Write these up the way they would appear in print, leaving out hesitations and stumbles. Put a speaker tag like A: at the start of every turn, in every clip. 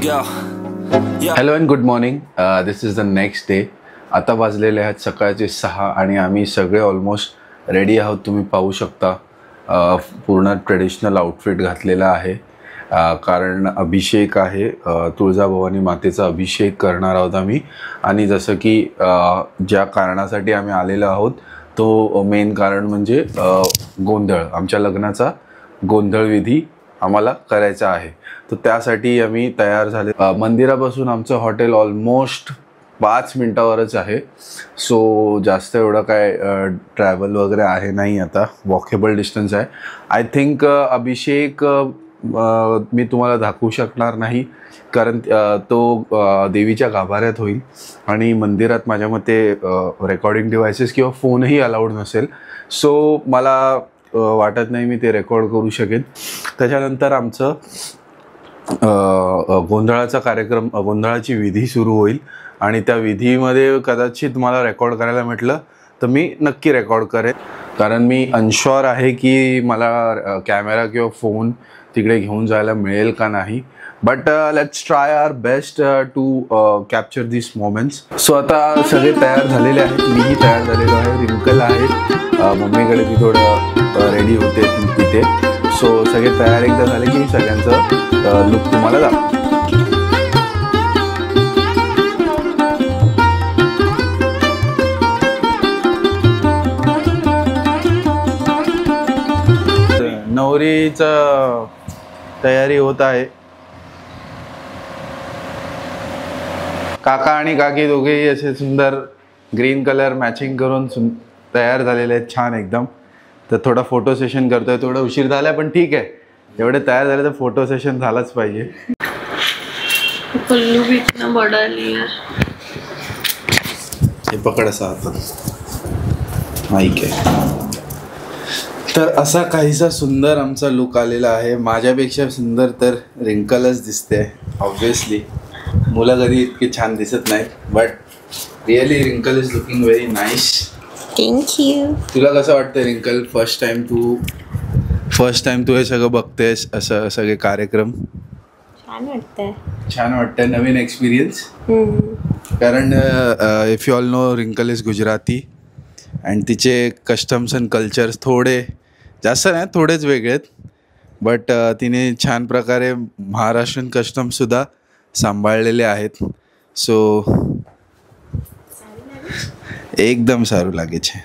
A: Hello and good morning. This is the next day. आता वाजलेले आहेत सकाळचे 6 आणि आम्ही सगळे ऑलमोस्ट रेडी आहोत. तुम्ही पाहू शकता पूर्ण ट्रेडिशनल आउटफिट घातलेला आहे कारण अभिषेक आहे. तुळजाभवानी मातेचा अभिषेक करणार आहोत आम्ही. आणि जसं की ज्या कारणासाठी आम्ही आलेलो आहोत तो मेन कारण म्हणजे गोंधळ, आमच्या लग्नाचा गोंधळ विधी आम्हाला करायचा आहे. तर त्यासाठी आम्ही तयार झाले. मंदिरापासून आमचं हॉटेल ऑलमोस्ट 5 मिनटावरच आहे. सो जास्त एवढं काय ट्रॅव्हल वगैरे आहे नाही, आता वॉकेबल डिस्टन्स आहे. आय थिंक अभिषेक मी तुम्हाला दाखवू शकणार नाही कारण तो देवीच्या गाभाऱ्यात होईल आणि मंदिरात माझ्या मते रेकॉर्डिंग डिव्हायसेस किंवा फोनही अलाउड नसेल. सो मला वाटत नाही मी ते रेकॉर्ड करू शकेन. त्याच्यानंतर आमचं गोंधळाचा कार्यक्रम, गोंधळाची विधी सुरू होईल आणि त्या विधीमध्ये कदाचित मला रेकॉर्ड करायला म्हटलं तर मी नक्की रेकॉर्ड करेन कारण मी अनश्युअर आहे की मला कॅमेरा किंवा फोन तिकडे घेऊन जायला मिळेल का नाही. But let's try our best to capture this moments. सो आता सगळे तयार झालेले आहेत, मीही तयार झालेलो आहे, रिंकल आहे, मम्मीकडे ती थोडं रेडी होते तिथे. सो सगळे तयार एकदा झाले की मी सगळ्यांचं लुक तुम्हाला दाखवतो. नवरीचं तयारी होत आहे. काका आणि काकी दोघेही असे सुंदर ग्रीन कलर मॅचिंग करून तयार झालेले आहेत, छान एकदम. तर थोडा फोटो सेशन करतोय. थोडा उशीर झालाय पण ठीक आहे, एवढे तयार झाले तर फोटो सेशन झालंच पाहिजे. हे पकड असा हातात माईक आहे. तर असा काहीसा सुंदर आमचा लुक आलेला आहे. माझ्यापेक्षा सुंदर तर रिंकलच दिसते. ऑब्विसली मुलं कधी इतकी छान दिसत नाही, बट रिअली रिंकल is looking very nice.
B: Thank you.
A: तुला कसं वाटतं रिंकल? फर्स्ट टाइम तू हे सगळं बघतेस, असं सगळे कार्यक्रम? छान वाटतंय. नवीन एक्सपिरियन्स. कारण इफ यू ऑल नो रिंकल इज गुजराती अँड तिचे कस्टम्स अँड कल्चर्स थोडे जास्त नाही, थोडेच वेगळे आहेत. बट तिने छान प्रकारे महाराष्ट्रीयन कस्टम्ससुद्धा सांभाळलेले आहेत. सो एकदम सारू लागे छे.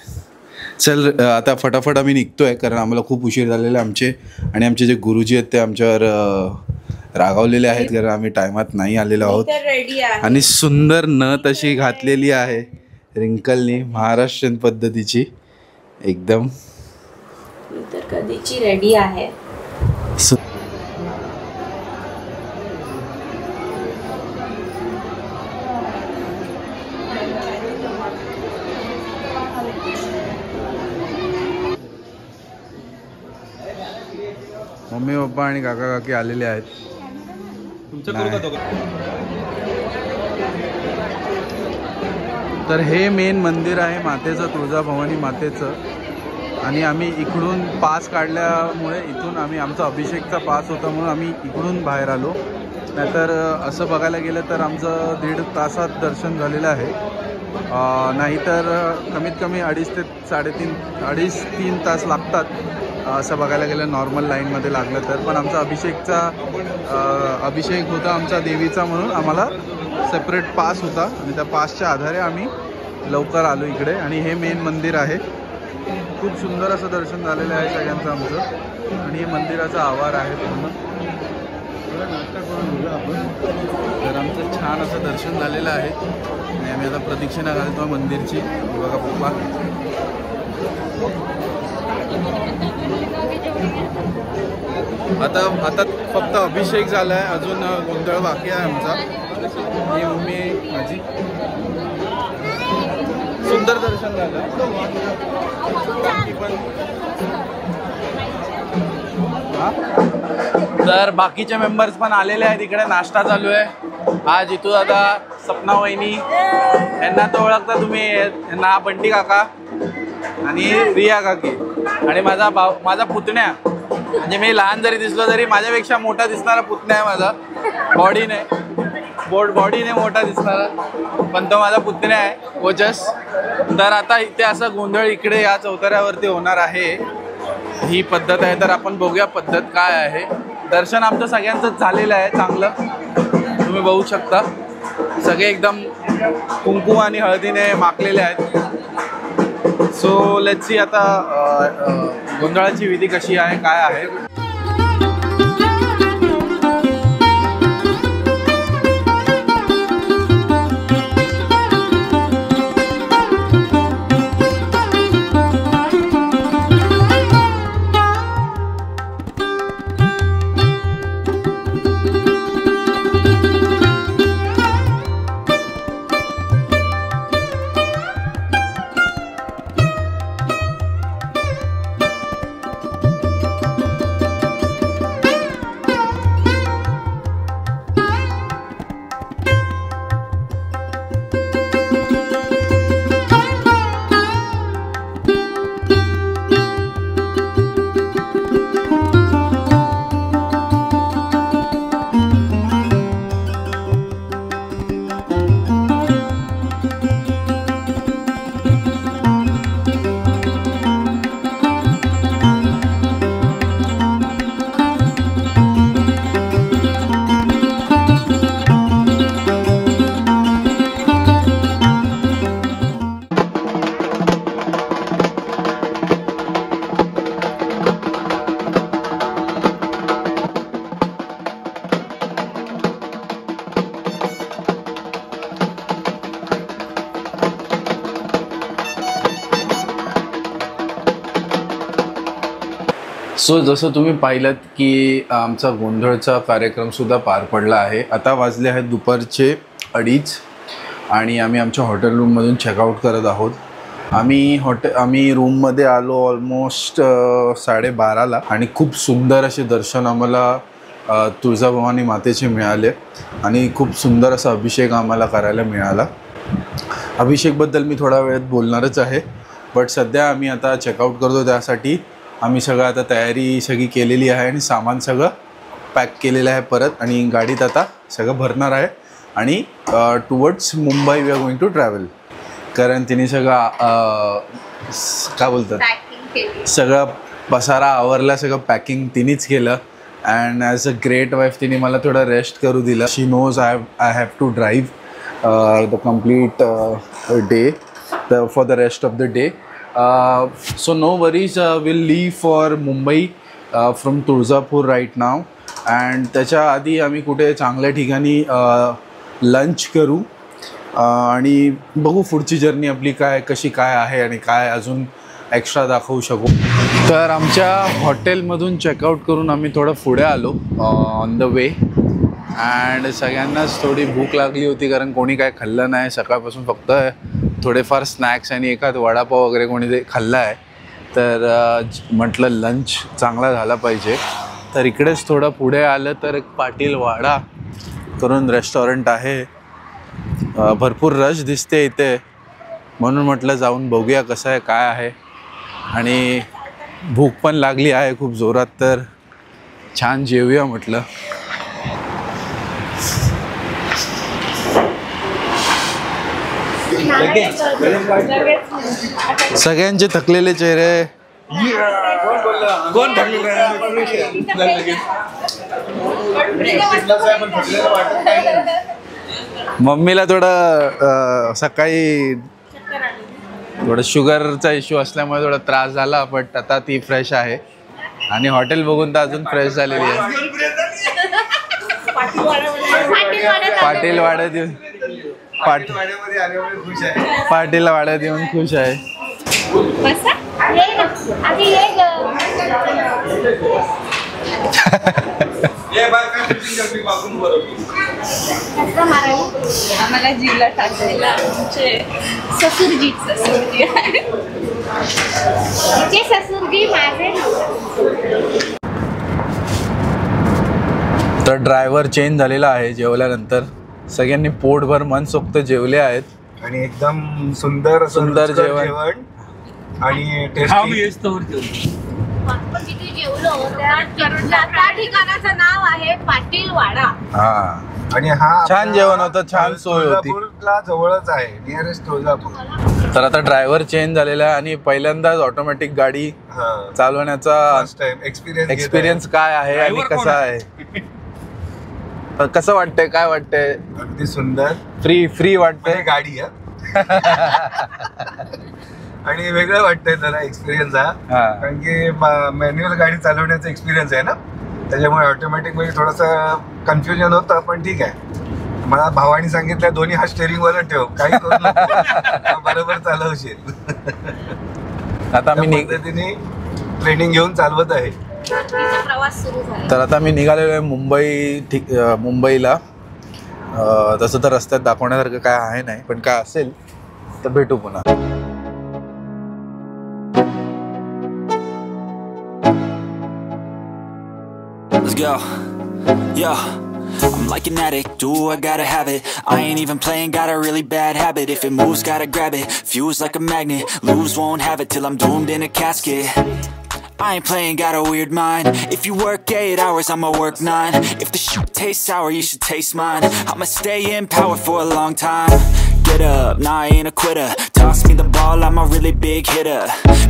A: चल आता फटाफट आम्ही निघतो आहे कारण आम्हाला खूप उशीर झालेला आहे. आमचे जे गुरुजी आहेत ते आमच्यावर रागावलेले आहेत कारण आम्ही टायमात नाही आलेलो आहोत. आणि सुंदर नथ अशी घातलेली आहे रिंकलनी, महाराष्ट्रीयन पद्धतीची एकदम.
B: तर कधीची रेडी आहे.
A: मम्मी पप्पा आणि काका काकी आलेले आहेत. तर हे मेन मंदिर आहे मातेचं, तुळजाभवानी मातेचं. आणि आम्ही इकडून पास काढल्यामुळे इथून आम्ही आमचा अभिषेकचा पास होता म्हणून आम्ही इकडून बाहेर आलो. नाहीतर असं बघायला गेलं तर आमचं 1.5 तासात दर्शन झालेलं आहे. नाहीतर कमीत कमी 2.5 ते 3.5 तास लागतात असं बघायला गेलं नॉर्मल लाईनमध्ये लागलं तर. पण आमचा अभिषेक होता आमचा देवीचा म्हणून आम्हाला सेपरेट पास होता आणि त्या पासच्या आधारे आम्ही लवकर आलो इकडे. आणि हे मेन मंदिर आहे. खूप सुंदर असं दर्शन झालेलं आहे सगळ्यांचं आमचं. आणि हे मंदिराचा आवार आहे पूर्ण. तर आमचं छान असं दर्शन झालेलं आहे आणि आम्ही आता प्रदक्षिणा घालतो मंदिरची. बघा पप्पा. आता फक्त अभिषेक झाला आहे, अजून गोंधळ बाकी आहे आमचा. ही मम्मी माझी. सुंदर दर्शन झालं. तर बाकीचे मेंबर्स पण आलेले आहेत. इकडे नाश्ता चालू आहे. हा जितू दादा, सपना वहिनी, यांना तर ओळखता तुम्ही. यांना बंटी काका आणि रिया काकी आणि माझा पुतण्या. म्हणजे मी लहान जरी दिसलो तरी माझ्यापेक्षा मोठा दिसणारा पुतण्या आहे माझा. बॉडीने मोठा दिसणारा, पण तो माझा पुतण्या आहे ओजस. तर आता इथे असा गोंधळ इकडे या चौतऱ्यावरती होणार आहे. ही पद्धत आहे, तर आपण बघूया पद्धत काय आहे. दर्शन आमचं सगळ्यांचंच झालेलं आहे चांगलं, तुम्ही बघू शकता. सगळे एकदम कुंकू आणि हळदीने माखलेले आहेत. सो लेट्स सी आता गोंधळाची विधी कशी आहे, काय आहे. सो जसं तुम्ही पाहिलं की आमचा गोंधळचा कार्यक्रमसुद्धा पार पडला आहे. आता वाजले आहेत दुपारचे 2:30 आणि आम्ही आमच्या हॉटेल रूममधून चेकआउट करत आहोत. आम्ही रूममध्ये आलो ऑलमोस्ट 12:30ला आणि खूप सुंदर असे दर्शन आम्हाला तुळजाभवानी मातेचे मिळाले आणि खूप सुंदर असा अभिषेक आम्हाला करायला मिळाला. अभिषेकबद्दल मी थोडा वेळात बोलणारच आहे, बट सध्या आम्ही आता चेकआउट करतो. त्यासाठी आम्ही सगळं आता तयारी सगळी केलेली आहे आणि सामान सगळं पॅक केलेलं आहे परत, आणि गाडीत आता सगळं भरणार आहे आणि towards Mumbai we are going to travel. कारण तिने सगळं काय बोलतात सगळं पसारा आवरला, सगळं पॅकिंग तिनेच केलं. And as a great wife तिने मला थोडा रेस्ट करू दिला. She knows I have to drive the complete day for the rest of the day. So no worries, we'll leave for Mumbai from Tuljapur right now. and त्याच्या आधी आम्ही कुठे चांगल्या ठिकाणी लंच करू आणि बघू पुढची जर्नी आपली कशी काय आहे आणि काय अजून एक्स्ट्रा दाखवू शकू. तर आमच्या हॉटेलमधून चेकआउट करून आम्ही थोडं पुढे आलो ऑन द वे. अँड सगळ्यांनाच थोडी भूक लागली होती, कारण कोणी काय खाल्लं नाही सकाळपासून. फक्त थोडेफार स्नॅक्स आणि एखाद वडापाव वगैरे कोणी ते खाल्लं आहे. तर म्हटलं लंच चांगला झाला पाहिजे. तर इकडेच थोडं पुढे आलं तर एक पाटील वाडा करून रेस्टॉरंट आहे. भरपूर रश दिसते इथे, म्हणून म्हटलं जाऊन बघूया कसं आहे काय आहे. आणि भूक पण लागली आहे खूप जोरात, तर छान जेवूया म्हटलं. सगळ्यांचे थकलेले चेहरे. मम्मीला थोडं सकाळी थोडं शुगरचा इश्यू असल्यामुळे थोडा त्रास झाला, बट आता ती फ्रेश आहे आणि हॉटेल बघून तर अजून फ्रेश झालेली आहे. पाटील वाड्यात येऊन पाटीलला वाड्यात येऊन खुश आहे.
B: आम्हाला जीवला टाकलेला आमचे ससुरजी माझे.
A: तर ड्रायव्हर चेंज झालेला आहे जेवल्यानंतर. सगळ्यांनी पोटभर मनसोक्त जेवले आहेत
C: आणि एकदम सुंदर
A: जेवण
C: आणि टेस्टी. आपण तिथे जेवलो त्या ठिकाणाचं नाव आहे पाटील वाडा.
A: हा
D: आणि हा
A: छान जेवण होतं, छान सोय होती.
D: तुळजापूरला जवळच आहे, नियरेस्ट तुळजापूर.
A: तर आता ड्रायव्हर चेंज झालेला आहे आणि पहिल्यांदाच ऑटोमॅटिक गाडी चालवण्याचा एक्सपिरियन्स काय आहे आणि कसा आहे, कसं वाटतंय, काय वाटतंय?
D: अगदी सुंदर,
A: फ्री वाटतंय
D: गाडी आहे आणि वेगळं वाटतंय जरा एक्सपिरियन्स हा. कारण की मॅन्युअल गाडी चालवण्याचा एक्सपिरियन्स आहे ना, त्याच्यामुळे ऑटोमॅटिक मध्ये थोडंसं कन्फ्युजन होतं, पण ठीक आहे. मला भावानी सांगितलं दोन्ही हात स्टेअरिंग वर ठेव, काही करू नको, बरोबर चालवशील.
A: आता मी
D: पद्धतीने ट्रेनिंग घेऊन चालवत आहे.
C: प्रवास सुरू झाला.
A: तर आता मी निघालेलो आहे मुंबईला. तसं तर रस्त्यात दाखवण्यासारखं काय आहे नाही, पण काय असेल तर भेटू पुन्हा.
E: Let's go. Yo, I'm like an addict, do I gotta have it. I ain't even playing, got a really bad habit. If it moves, gotta grab it, fuse like a magnet. Lose, won't have it till I'm doomed in a casket. I ain't playing, got a weird mind. If you work 8 hours, I'ma work 9. If the shit tastes sour, you should taste mine. I'ma stay in power for a long time. Get up, nah, I ain't a quitter. Toss me the ball, I'm a really big hitter.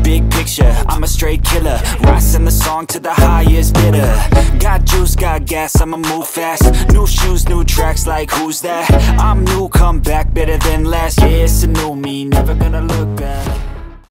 E: Big picture, I'm a straight killer. Rising the song to the highest bidder. Got juice, got gas, I'ma move fast. New shoes, new tracks, like who's that? I'm new, come back, better than last. Yeah, it's a new me, never gonna look back.